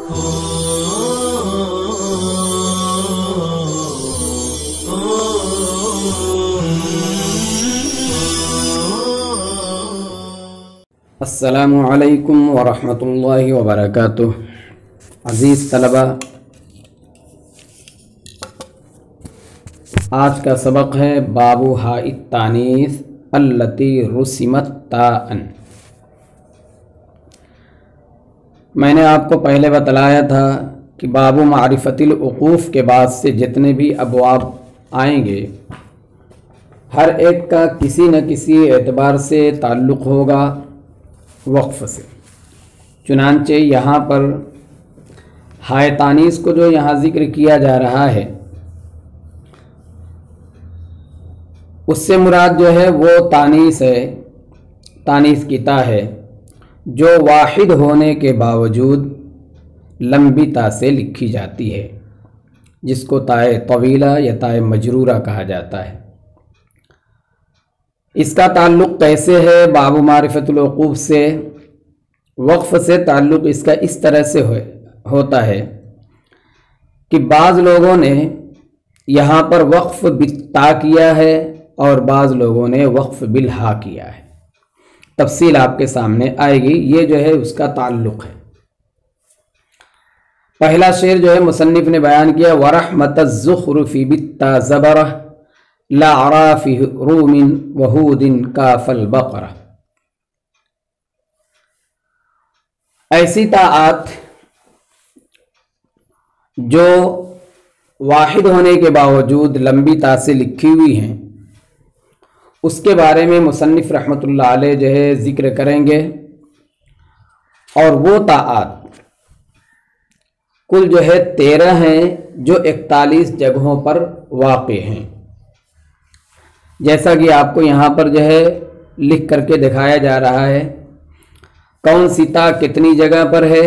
السلام علیکم ورحمۃ اللہ وبرکاتہ۔ عزیز طلبہ، آج کا سبق ہے باب ہاء التانیث التی رسمت تاء۔ میں نے آپ کو پہلے بتلایا تھا کہ باب معرفت الوقوف کے بعد سے جتنے بھی ابواب آئیں گے ہر ایک کا کسی نہ کسی اعتبار سے تعلق ہوگا وقف سے۔ چنانچہ یہاں پر ہاء تانیث کو جو یہاں ذکر کیا جا رہا ہے اس سے مراد جو ہے وہ تانیث ہے، تانیث کی تا ہے جو واحد ہونے کے باوجود لمبی تا سے لکھی جاتی ہے، جس کو تائے طویلہ یا تائے مجرورہ کہا جاتا ہے۔ اس کا تعلق کیسے ہے باب معرفت الوقوف سے؟ وقف سے تعلق اس کا اس طرح سے ہوتا ہے کہ بعض لوگوں نے یہاں پر وقف بالتا کیا ہے اور بعض لوگوں نے وقف بالہا کیا ہے۔ تفصیل آپ کے سامنے آئے گی، یہ جو ہے اس کا تعلق ہے۔ پہلا شعر جو ہے مصنف نے بیان کیا، وَرَحْمَةَ الزُّخْرُفِ بِالتَّا زَبَرَةِ لَعْرَافِ رُومٍ وَهُودٍ كَافَ الْبَقَرَةِ۔ ایسی طاعات جو واحد ہونے کے باوجود لمبی تا سے لکھی ہوئی ہیں اس کے بارے میں مصنف رحمۃ اللہ علیہ جو ہے ذکر کریں گے، اور وہ طاعات کل جو ہے 13 ہیں جو 41 جگہوں پر واقع ہیں، جیسا کہ آپ کو یہاں پر جو ہے لکھ کر کے دکھایا جا رہا ہے۔ کون سی تا کتنی جگہ پر ہے،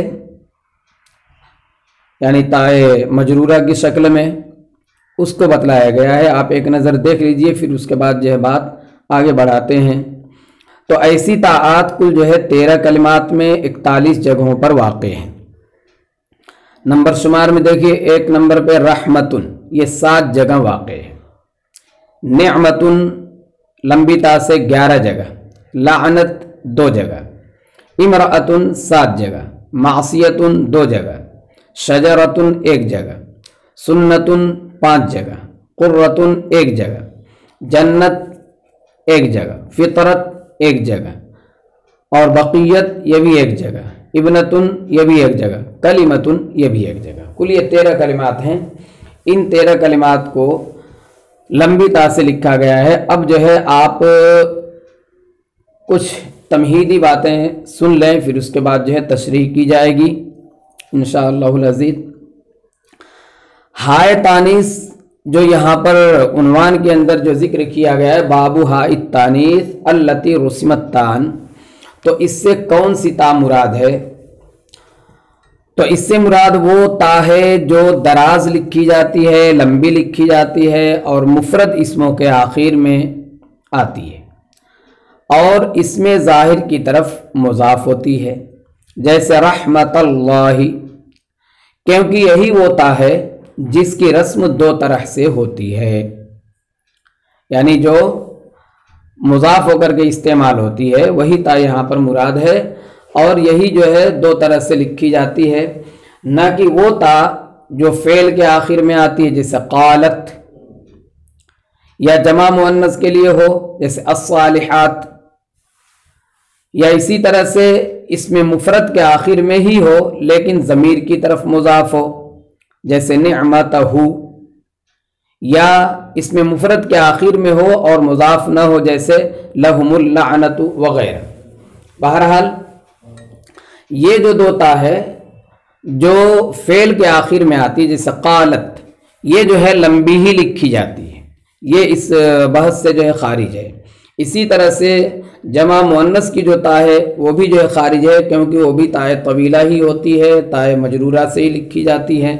یعنی تائے مجرورہ کی شکل میں، اس کو بتلایا گیا ہے۔ آپ ایک نظر دیکھ لیجئے، پھر اس کے بعد جو ہے بات آگے بڑھاتے ہیں۔ تو ایسی طاعات کل جو ہے 13 کلمات میں 41 جگہوں پر واقع ہیں۔ نمبر شمار میں دیکھیے، 1 نمبر پہ رحمتن، یہ 7 جگہ واقع ہے۔ نعمتن لمبی تا سے 11 جگہ، لعنت 2 جگہ، امرأتن 7 جگہ، معصیتن 2 جگہ، شجرتن 1 جگہ، سنتن 5 جگہ، قرتن 1 جگہ، جنت 1 جگہ، فطرت 1 جگہ، اور بقیت یہ بھی 1 جگہ، ابنتن یہ بھی 1 جگہ، کلمتن یہ بھی 1 جگہ۔ کل یہ 13 کلمات ہیں۔ ان 13 کلمات کو لمبی تا سے لکھا گیا ہے۔ اب جو ہے آپ کچھ تمہیدی باتیں سن لیں، پھر اس کے بعد جو ہے تشریح کی جائے گی انشاءاللہ العزیز۔ ہاء تانیث جو یہاں پر عنوان کے اندر جو ذکر کیا گیا ہے، باب ہاء التانیث التی رسمت تاء، تو اس سے کون سی تا مراد ہے؟ تو اس سے مراد وہ تا ہے جو دراز لکھی جاتی ہے، لمبی لکھی جاتی ہے، اور مفرد اسموں کے آخر میں آتی ہے، اور اس میں ظاہر کی طرف مضاف ہوتی ہے، جیسے رحمت اللہ، کیونکہ یہی وہ تا ہے جس کی رسم 2 طرح سے ہوتی ہے، یعنی جو مضاف ہو کر کے استعمال ہوتی ہے وہی تا یہاں پر مراد ہے، اور یہی جو ہے 2 طرح سے لکھی جاتی ہے، نہ کہ وہ تا جو فعل کے آخر میں آتی ہے جیسے قالت، یا جمع مؤنث کے لیے ہو جیسے الصالحات، یا اسی طرح سے اس میں مفرد کے آخر میں ہی ہو لیکن ضمیر کی طرف مضاف ہو جیسے نعمتہ، یا اس میں مفرد کے آخر میں ہو اور مضاف نہ ہو جیسے لہم اللعنت وغیرہ۔ بہرحال یہ جو 2 تا ہے جو فعل کے آخر میں آتی ہے جیسے قالت، یہ جو ہے لمبی ہی لکھی جاتی ہے، یہ اس بحث سے جو ہے خارج ہے۔ اسی طرح سے جمع مؤنث کی جو تا ہے وہ بھی جو ہے خارج ہے، کیونکہ وہ بھی تائے طویلہ ہی ہوتی ہے، تائے مجرورہ سے ہی لکھی جاتی ہے۔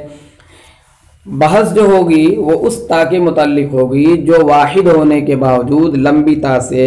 بحث جو ہوگی وہ اس تا کے متعلق ہوگی جو واحد ہونے کے باوجود لمبی تا سے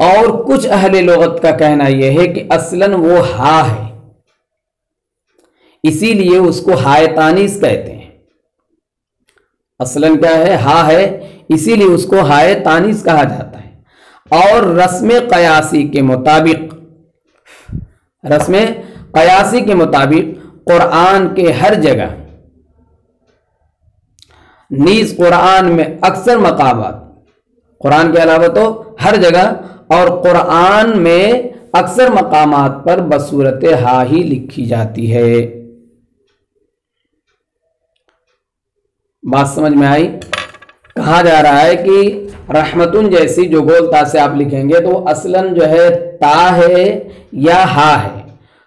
اور کچھ اہل لغت کا کہنا یہ ہے کہ اصلاً وہ ہا ہے، اسی لیے اس کو ہائے تانیث کہتے ہیں۔ اصلاً کیا ہے؟ ہا ہے، اسی لیے اس کو ہائے تانیث کہا جاتا ہے۔ اور رسم قیاسی کے مطابق قرآن کے ہر جگہ، نیز قرآن میں اکثر مقامات، قرآن کے علاوہ تو ہر جگہ، اور قرآن میں اکثر مقامات پر بصورت ہا ہی لکھی جاتی ہے۔ بات سمجھ میں آئی؟ کہا جا رہا ہے کہ رحمتن جیسی جو گول تا سے آپ لکھیں گے تو اصلاً جو ہے تا ہے یا ہا ہے۔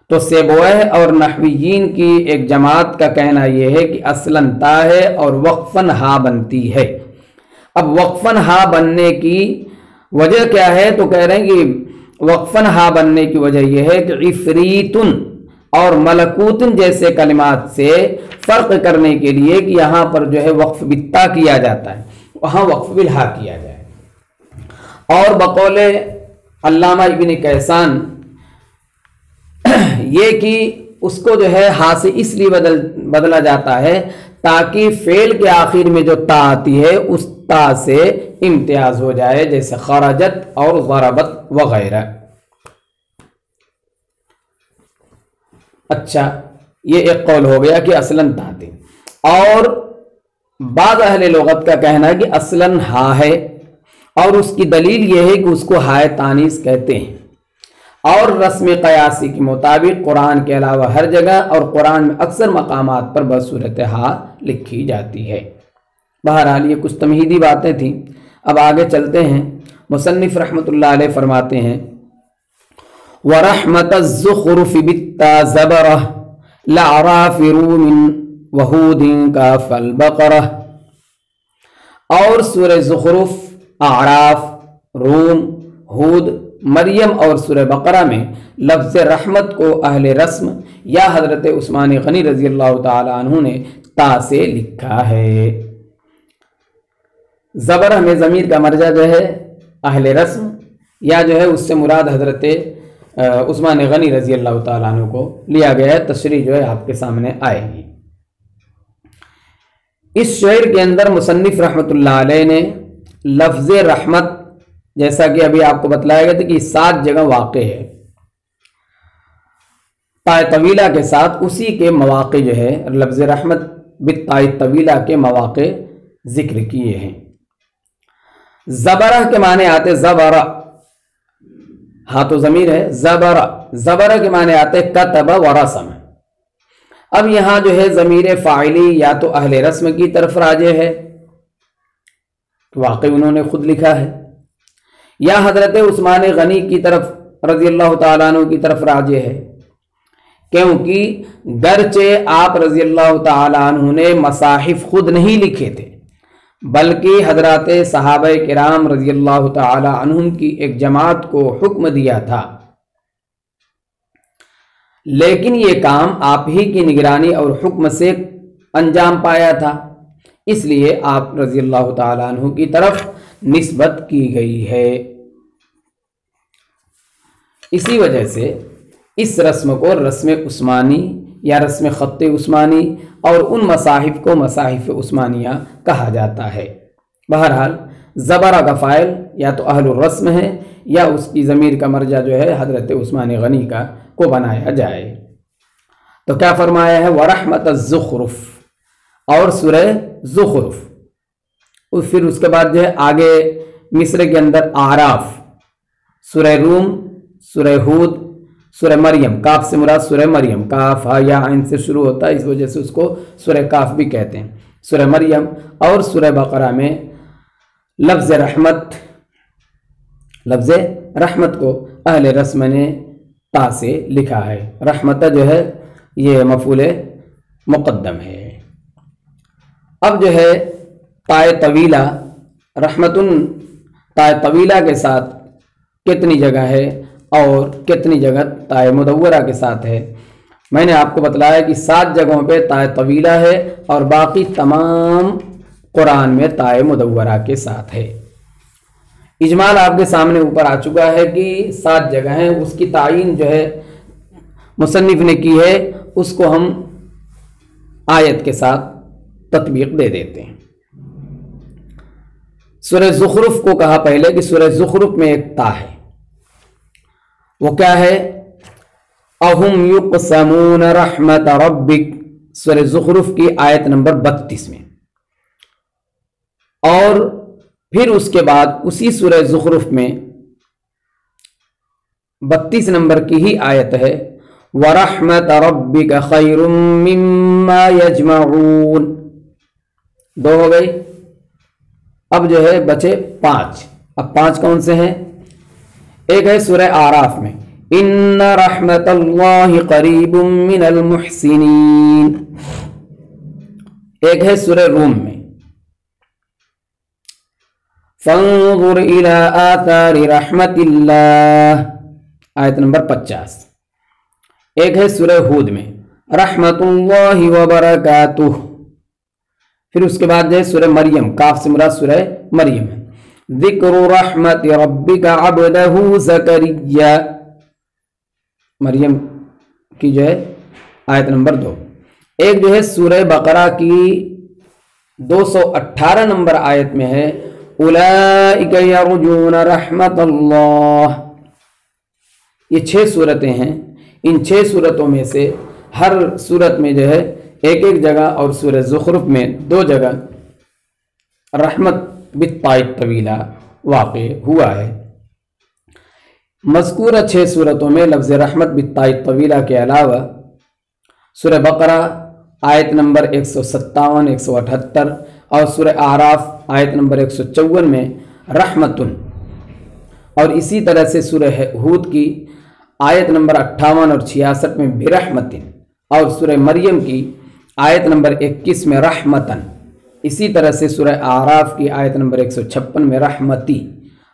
تو سیبویہ اور نحویین کی ایک جماعت کا کہنا یہ ہے کہ اصلاً تا ہے اور وقفاً ہا بنتی ہے۔ اب وقفاً ہا بننے کی وجہ کیا ہے؟ تو کہہ رہے ہیں کہ وقفاً ہا بننے کی وجہ یہ ہے کہ عفریتن اور ملکوتن جیسے کلمات سے فرق کرنے کے لیے کہ یہاں پر جو ہے وقف بالتا کیا جاتا ہے، وہاں وقف بالہا کیا جائے۔ اور بقول علامہ ابن کیسان یہ کہ اس کو جو ہے ہا سے اس لیے بدلا جاتا ہے تاکہ فعل کے آخر میں جو تا آتی ہے اس تا سے امتیاز ہو جائے، جیسے خرجت اور ضربت وغیرہ۔ اچھا، یہ ایک قول ہو گیا کہ اصلاً تا تھی۔ اور بعض اہل لغت کا کہنا ہے کہ اصلاً ہا ہے، اور اس کی دلیل یہ ہے کہ اس کو ہائے تانیث کہتے ہیں۔ اور رسم قیاسی کے مطابق قرآن کے علاوہ ہر جگہ اور قرآن میں اکثر مقامات پر بصورت ہا لکھی جاتی ہے۔ بہرحال یہ کچھ تمہیدی باتیں تھیں، اب آگے چلتے ہیں۔ مصنف رحمۃ اللہ علیہ فرماتے ہیں وَرَحْمَةَ الزُّخْرُفِ بِالتَّا زَبَرَةِ لَعْرَافِ رُومٍ وَهُودٍ كَافَ الْبَقَرَةِ۔ اور سورہ زخرف، اعراف، روم، ہود، مریم اور سورہ بقرہ میں لفظ رحمت کو اہل رسم یا حضرت عثمان غنی رضی اللہ تعالی عنہ نے تا سے لکھا ہے۔ زبرہ میں ضمیر کا مرجع جو ہے اہل رسم یا جو ہے اس سے مراد حضرت عثمان غنی رضی اللہ تعالیٰ عنہ کو لیا گیا ہے۔ تشریح جو ہے آپ کے سامنے آئے گی۔ اس شعر کے اندر مصنف رحمۃ اللہ علیہ نے لفظ رحمت، جیسا کہ ابھی آپ کو بتلایا گیا تھا کہ 7 جگہ واقع ہے، تائے طویلہ کے ساتھ اسی کے مواقع جو ہے لفظ رحمت بالتائے طویلہ کے مواقع ذکر کیے ہیں۔ زبرہ کے معنی آتے زبرہ، ہاں تو ضمیر ہے، زبرہ کے معنی آتے کتب و رسم۔ اب یہاں جو ہے ضمیر فاعلی یا تو اہل رسم کی طرف راجع ہے، واقع انہوں نے خود لکھا ہے، یا حضرت عثمان غنی کی طرف رضی اللہ تعالیٰ عنہ کی طرف راجع ہے، کیونکہ گرچہ آپ رضی اللہ تعالیٰ عنہ نے مصاحف خود نہیں لکھے تھے، بلکہ حضرات صحابہ کرام رضی اللہ تعالی عنہم کی ایک جماعت کو حکم دیا تھا، لیکن یہ کام آپ ہی کی نگرانی اور حکم سے انجام پایا تھا، اس لیے آپ رضی اللہ تعالی عنہ کی طرف نسبت کی گئی ہے۔ اسی وجہ سے اس رسم کو رسم عثمانی یا رسم خط عثمانی اور ان مصاحف کو مصاحف عثمانیہ کہا جاتا ہے۔ بہرحال زبرہ کا فاعل یا تو اہل الرسم ہے یا اس کی ضمیر کا مرجع جو ہے حضرت عثمان غنی کا کو بنایا جائے۔ تو کیا فرمایا ہے؟ وَرَحْمَةَ الزُّخْرُفِ، اور سورہ زخرف، اور پھر اس کے بعد جو ہے آگے مصر کے اندر اعراف، سورہ روم، سورہ ہود، سورہ مریم، کاف سے مراد سورہ مریم، کاف ہا یا عین سے شروع ہوتا ہے، اس وجہ سے اس کو سورہ کاف بھی کہتے ہیں، سورہ مریم اور سورہ بقرہ میں لفظ رحمت کو اہل رسم نے تا سے لکھا ہے۔ رحمت جو ہے یہ مفعول مقدم ہے۔ اب جو ہے تائے طویلہ، رحمتن تائے طویلہ کے ساتھ کتنی جگہ ہے اور کتنی جگہ تائے مدورہ کے ساتھ ہے؟ میں نے آپ کو بتلایا کہ 7 جگہوں پہ تائے طویلہ ہے اور باقی تمام قرآن میں تائے مدورہ کے ساتھ ہے۔ اجمال آپ کے سامنے اوپر آ چکا ہے کہ 7 جگہ ہیں، اس کی تعین جو ہے مصنف نے کی ہے، اس کو ہم آیت کے ساتھ تطبیق دے دیتے ہیں۔ سورہ زخرف کو کہا پہلے کہ سورہ زخرف میں ایک تا ہے، وہ کیا ہے؟ اَهُمْ يُقْسَمُونَ رَحْمَةَ رَبِّكَ، سورہ زخرف کی آیت نمبر 32 میں، اور پھر اس کے بعد اسی سورہ زخرف میں 32 نمبر کی ہی آیت ہے وَرَحْمَةَ رَبِّكَ خَيْرٌ مِّمَّا يَجْمَعُونَ، 2 ہو گئی۔ اب جو ہے بچے 5۔ اب 5 کون سے ہیں؟ ایک ہے سورہ آراف میں ان رحمت اللہ قریب من المحسنین، ایک ہے سورہ روم میں فانظر الى آثار رحمت اللہ آیت نمبر 50، ایک ہے سورہ ہود میں رحمت اللہ وبرکاتہ، پھر اس کے بعد جو ہے سورہ مریم، کاف سے مراد سورہ مریم ہے، ذکر رحمت ربک عبدہ زکریا، مریم کی جو ہے آیت نمبر 2، ایک جو ہے سورہ بقرہ کی 218 نمبر آیت میں ہے اولئک یرجون رحمت اللہ۔ یہ 6 صورتیں ہیں، ان 6 صورتوں میں سے ہر صورت میں جو ہے ایک ایک جگہ، اور سورہ زخرف میں 2 جگہ رحمت بالطاء الطویلہ واقع ہوا ہے۔ مذکورہ 6 صورتوں میں لفظ رحمت بالطاء الطویلہ کے علاوہ سورہ بقرہ آیت نمبر 157، 178 اور سورہ اعراف آیت نمبر 154 میں رحمتن، اور اسی طرح سے سورہ ہود کی آیت نمبر 58 اور 66 میں برحمتن، اور سورہ مریم کی آیت نمبر 21 میں رحمتن، اسی طرح سے سورہ اعراف کی آیت نمبر 156 میں رحمتی،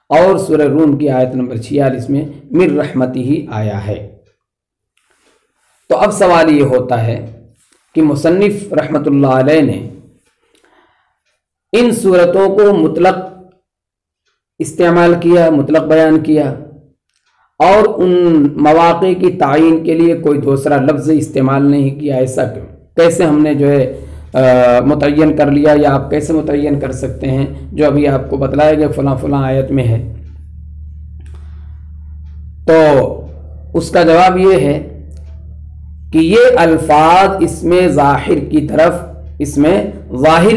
اور سورہ روم کی آیت نمبر 46 میں من رحمتی ہی آیا ہے۔ تو اب سوال یہ ہوتا ہے کہ مصنف رحمت اللہ علیہ نے ان صورتوں کو مطلق استعمال کیا، مطلق بیان کیا، اور ان مواقع کی تعین کے لیے کوئی دوسرا لفظ استعمال نہیں کیا، ایسا کیوں؟ کیسے ہم نے جو ہے متعین کر لیا، یا آپ کیسے متعین کر سکتے ہیں جو ابھی آپ کو بتلایا گیا فلاں فلاں آیت میں ہے؟ تو اس کا جواب یہ ہے کہ یہ الفاظ اس میں ظاہر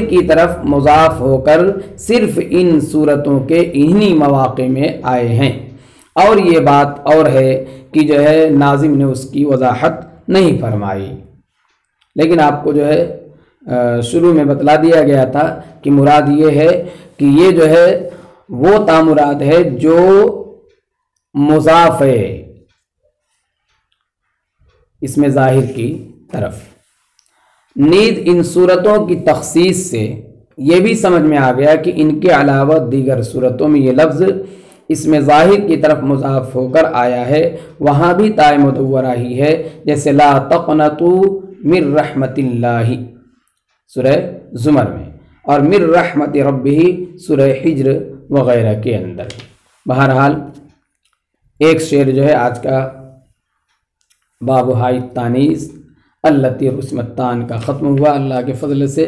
کی طرف مضاف ہو کر صرف ان صورتوں کے انہی مواقع میں آئے ہیں، اور یہ بات اور ہے کہ جو ہے ناظم نے اس کی وضاحت نہیں فرمائی، لیکن آپ کو جو ہے شروع میں بتلا دیا گیا تھا کہ مراد یہ ہے کہ یہ جو ہے وہ تا مراد ہے جو مضاف ہے اس میں ظاہر کی طرف۔ نیز ان صورتوں کی تخصیص سے یہ بھی سمجھ میں آ گیا کہ ان کے علاوہ دیگر صورتوں میں یہ لفظ اس میں ظاہر کی طرف مضاف ہو کر آیا ہے، وہاں بھی تاء مدورہ ہی ہے، جیسے لا تقنطوا من رحمت اللہ سورہ زمر میں، اور من رحمت ربہ سورہ حجر وغیرہ کے اندر۔ بہرحال ایک شعر جو ہے آج کا باب ہائی التانیث التی رسمت تان کا ختم ہوا اللہ کے فضل سے۔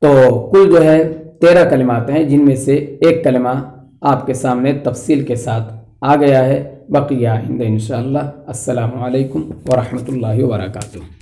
تو کل جو ہے 13 کلمات ہیں، جن میں سے ایک کلمہ آپ کے سامنے تفصیل کے ساتھ آ گیا ہے، بقیہ آئندہ انشاءاللہ۔ السلام علیکم ورحمۃ اللہ وبرکاتہ۔